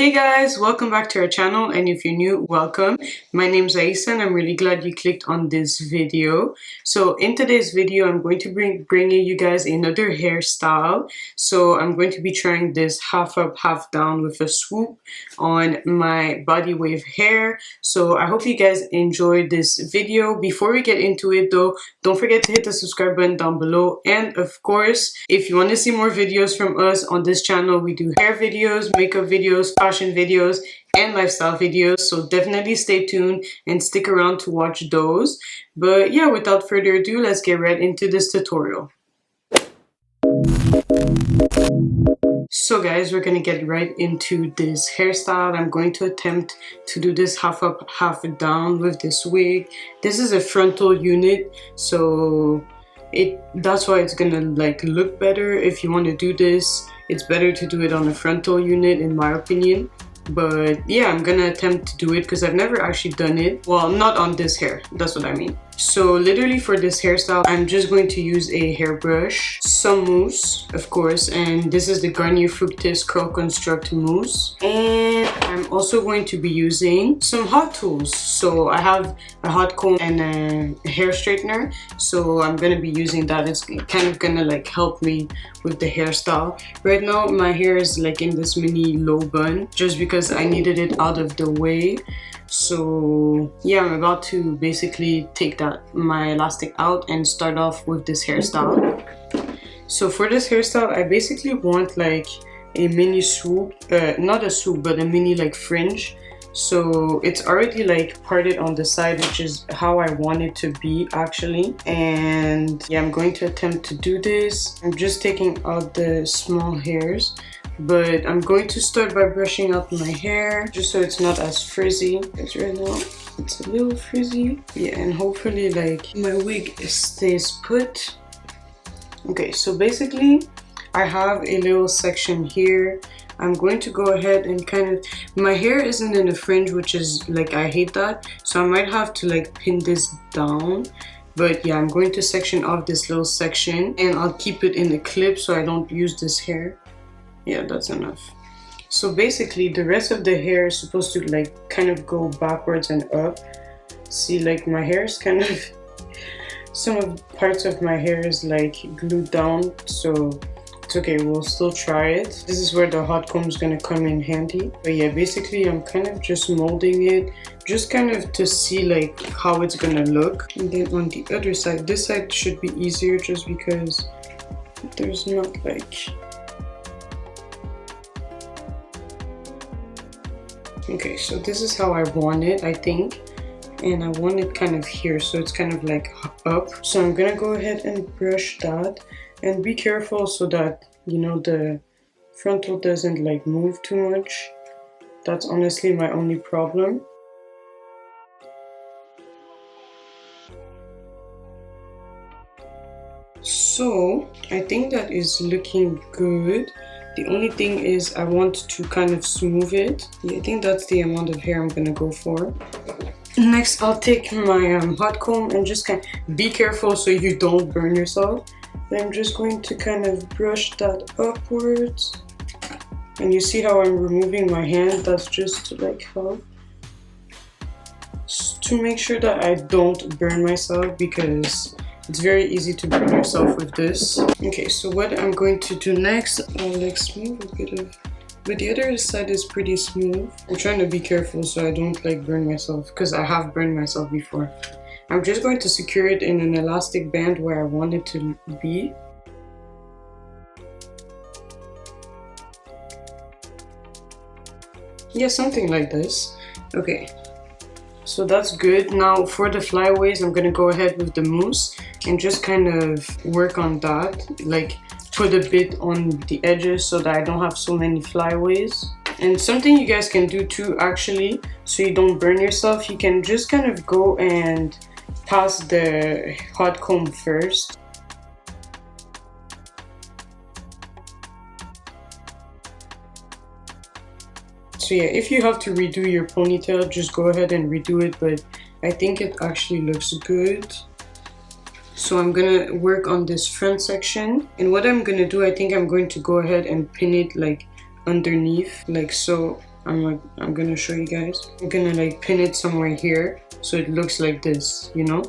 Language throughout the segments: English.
Hey guys, welcome back to our channel, and if you're new, welcome. My name is Aisa and I'm really glad you clicked on this video. So in today's video, I'm going to bring you guys another hairstyle. So I'm going to be trying this half up, half down with a swoop on my body wave hair. So I hope you guys enjoyed this video. Before we get into it though, don't forget to hit the subscribe button down below. And of course, if you want to see more videos from us on this channel, we do hair videos, makeup videos, fashion videos, and lifestyle videos, so definitely stay tuned and stick around to watch those. But yeah, without further ado, let's get right into this tutorial. So guys, we're gonna get right into this hairstyle. I'm going to attempt to do this half up, half down with this wig. This is a frontal unit, so that's why it's gonna like look better. If you want to do this, it's better to do it on a frontal unit in my opinion. But yeah, I'm gonna attempt to do it because I've never actually done it. Well, not on this hair, that's what I mean. So literally for this hairstyle, I'm just going to use a hairbrush, some mousse, of course, and this is the Garnier Fructis Curl Construct Mousse. And I'm also going to be using some hot tools. So I have a hot comb and a hair straightener. So I'm gonna be using that. It's kind of gonna like help me with the hairstyle. Right now, my hair is like in this mini low bun, just because I needed it out of the way. So yeah, I'm about to basically take my elastic out and start off with this hairstyle. So for this hairstyle, I basically want like a mini swoop, not a swoop, but a mini like fringe. So it's already like parted on the side, which is how I want it to be actually. And yeah, I'm going to attempt to do this. I'm just taking out the small hairs, but I'm going to start by brushing out my hair just so it's not as frizzy, because right now it's a little frizzy. Yeah, and hopefully like my wig stays put. Okay, so basically I have a little section here. I'm going to go ahead and kind of, my hair isn't in a fringe, which is like, I hate that, so I might have to like pin this down. But yeah, I'm going to section off this little section and I'll keep it in the clip so I don't use this hair. Yeah, that's enough. So basically the rest of the hair is supposed to like kind of go backwards and up. See, like my hair is kind of, some of parts of my hair is like glued down, so it's okay, we'll still try it. This is where the hot comb is gonna come in handy. But yeah, basically I'm kind of just molding it, just kind of to see like how it's gonna look. And then on the other side, this side should be easier just because there's not like, okay, so this is how I want it, I think. And I want it kind of here, so it's kind of like up. So I'm gonna go ahead and brush that. And be careful so that, you know, the frontal doesn't like move too much. That's honestly my only problem. So I think that is looking good. The only thing is I want to kind of smooth it. Yeah, I think that's the amount of hair I'm gonna go for. Next, I'll take my hot comb and just kind of be careful so you don't burn yourself. I'm just going to kind of brush that upwards. And you see how I'm removing my hand? That's just to like help. To make sure that I don't burn myself, because it's very easy to burn yourself with this. Okay, so what I'm going to do next, I'll like smooth a bit of, but the other side is pretty smooth. I'm trying to be careful so I don't like burn myself, because I have burned myself before. I'm just going to secure it in an elastic band where I want it to be. Yeah, something like this. Okay, so that's good. Now for the flyaways, I'm gonna go ahead with the mousse and just kind of work on that, like put a bit on the edges so that I don't have so many flyaways. And something you guys can do too, actually, so you don't burn yourself, you can just kind of go and pass the hot comb first. So yeah, if you have to redo your ponytail, just go ahead and redo it, but I think it actually looks good. So I'm gonna work on this front section, and what I'm gonna do, I think I'm going to go ahead and pin it like underneath, like so, I'm gonna show you guys. I'm gonna like pin it somewhere here so it looks like this, you know,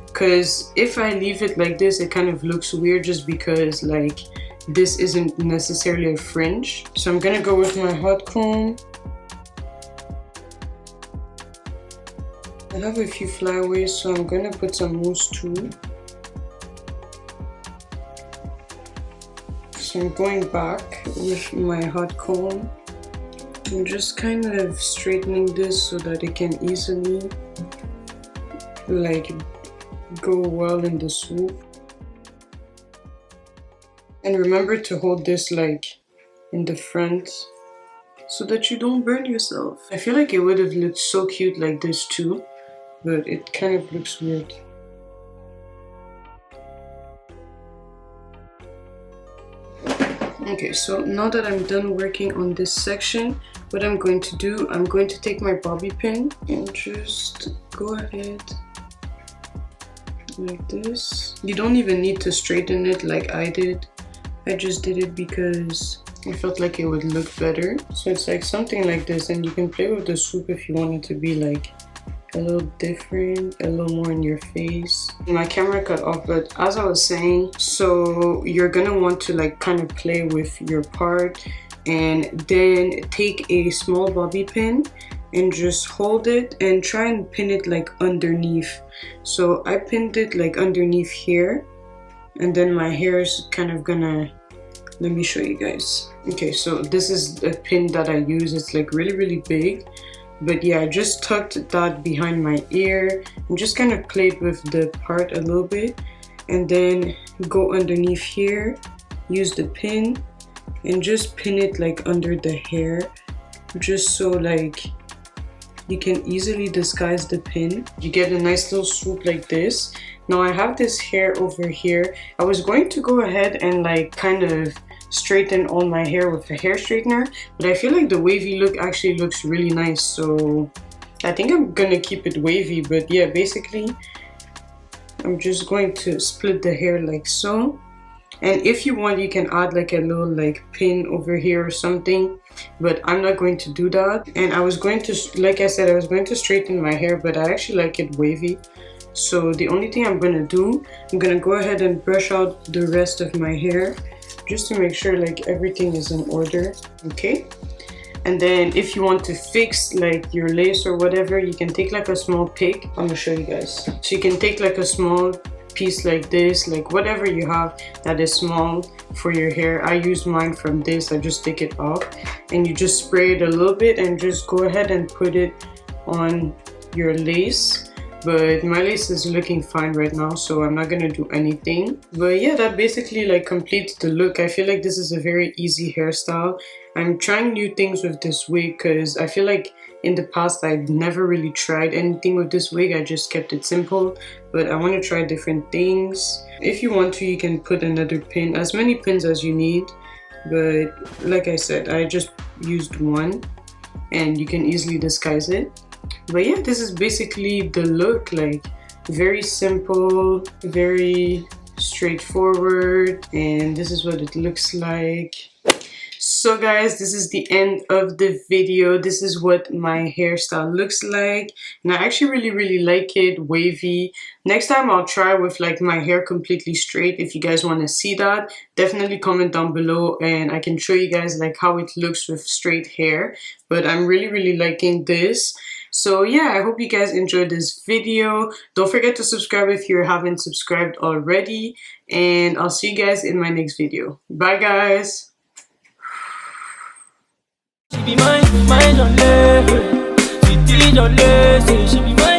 because if I leave it like this, it kind of looks weird just because like this isn't necessarily a fringe. So I'm gonna go with my hot comb. I have a few flyaways, so I'm gonna put some mousse too. So I'm going back with my hot comb. I'm just kind of straightening this so that it can easily like go well in the swoop. And remember to hold this like in the front so that you don't burn yourself. I feel like it would have looked so cute like this too, but it kind of looks weird. Okay, so now that I'm done working on this section, what I'm going to do, I'm going to take my bobby pin and just go ahead like this. You don't even need to straighten it like I did. I just did it because I felt like it would look better. So it's like something like this, and you can play with the swoop if you want it to be like a little different, a little more in your face. My camera cut off, but as I was saying, so you're gonna want to like kind of play with your part and then take a small bobby pin and just hold it and try and pin it like underneath. So I pinned it like underneath here, and then my hair is kind of gonna, let me show you guys. Okay, so this is a pin that I use. It's like really big. But yeah, I just tucked that behind my ear and just kind of played with the part a little bit, and then go underneath here, use the pin and just pin it like under the hair, just so like you can easily disguise the pin. You get a nice little swoop like this. Now I have this hair over here. I was going to go ahead and like kind of straighten all my hair with a hair straightener, but I feel like the wavy look actually looks really nice, so I think I'm gonna keep it wavy. But yeah, basically I'm just going to split the hair like so, and if you want you can add like a little like pin over here or something, but I'm not going to do that. And I was going to, like I said, I was going to straighten my hair, but I actually like it wavy. So the only thing I'm gonna do, I'm gonna go ahead and brush out the rest of my hair just to make sure like everything is in order. Okay, and then if you want to fix like your lace or whatever, you can take like a small pick. I'm gonna show you guys. So you can take like a small piece like this, like whatever you have that is small for your hair. I use mine from this. I just take it off and you just spray it a little bit and just go ahead and put it on your lace. But my lace is looking fine right now, so I'm not gonna do anything. But yeah, that basically like completes the look. I feel like this is a very easy hairstyle. I'm trying new things with this wig because I feel like in the past I've never really tried anything with this wig. I just kept it simple, but I want to try different things. If you want to, you can put another pin, as many pins as you need, but like I said, I just used one and you can easily disguise it. But yeah, this is basically the look, like very simple, very straightforward, and this is what it looks like. So guys, this is the end of the video. This is what my hairstyle looks like, and I actually really like it wavy. Next time I'll try with like my hair completely straight. If you guys want to see that, definitely comment down below and I can show you guys like how it looks with straight hair. But I'm really liking this. So yeah, I hope you guys enjoyed this video. Don't forget to subscribe if you haven't subscribed already, and I'll see you guys in my next video. Bye guys. She be mine, mine on love. She be mine.